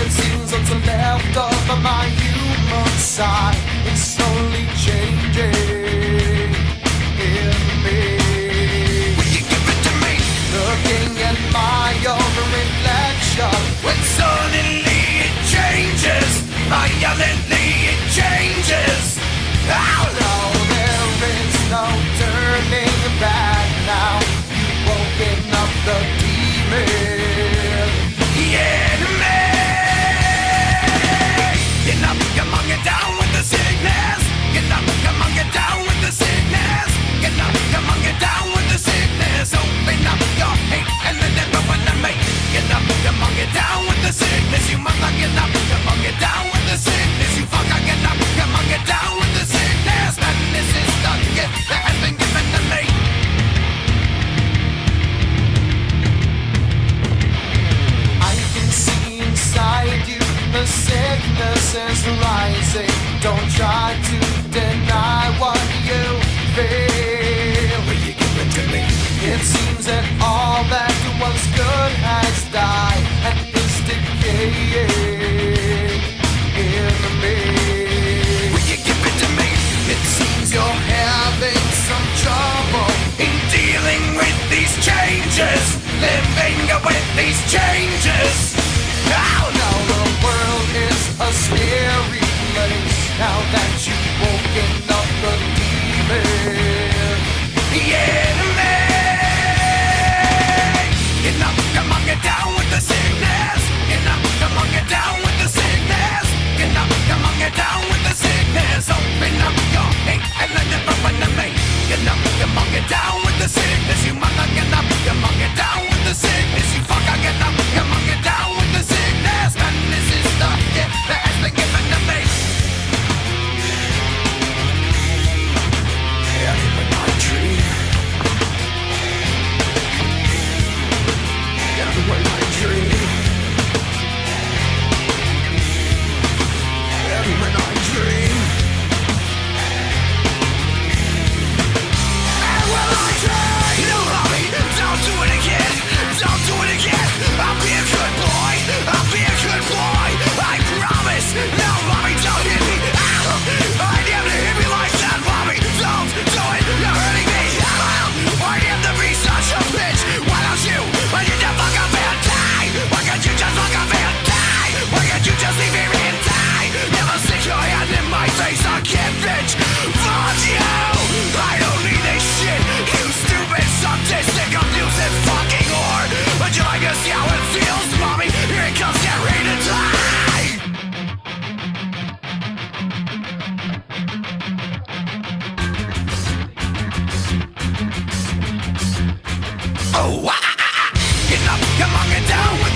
It seems what's left of my human side is slowly changing in me. Will you give it to me? Looking at my own reflection, When suddenly it changes, violently it changes. Oh no, there is no turning back now. You've woken up the demon. yeah, me. Get up, come on, get down with the sickness. Get up, come on, get down with the sickness. Get up, come on, get down with the sickness. Open up your hate and let it open to me. Get up, come on, get down with the sickness. You mother, get up, come on, get down with the sickness. You fucker, get up, come on, get down with the sickness. Madness is the gift that has been given to me. I can see inside you the sickness is rising. Don't try to deny what you feel. Will you give it to me? It seems that all that was good has died and is decaying in me. Will you give it to me? It seems you're having some trouble In dealing with these changes, living with these changes. Oh no! now. The world is a scary place now that you've woken up the demon. Yeah, me. Get up, come on, get down with the sickness. Get up, come on, get down with the sickness. Get up, come on, get down with the sickness. Open up your hate and let it open to me. Get up, come on, get down with the sickness. You mother, get up, come on, get down with the sickness. You fucker, get up, come on, get down with the sickness. Madness is the gift that has been given to me. Yeah, when I dream. Yeah, when I dream. Yeah, when I dream. And when I dream. No, mommy, don't do it again. Don't do it again. I'll be a good boy. I'll be a good boy. I promise. No, mommy, don't hit me. I never hit me like that, mommy. Don't do it. You're hurting me. I have to be such a bitch. Why don't you? Why you just fuck up and die? Why can't you just fuck up and die? Why can't you just leave me and die? Never stick your hand in my face again, bitch. Fuck you. I don't need this shit. You stupid sadistic abusive fucking whore. Would you like to see how it feels, mommy? Here it comes, get ready to die. Oh, get up, come on, get down with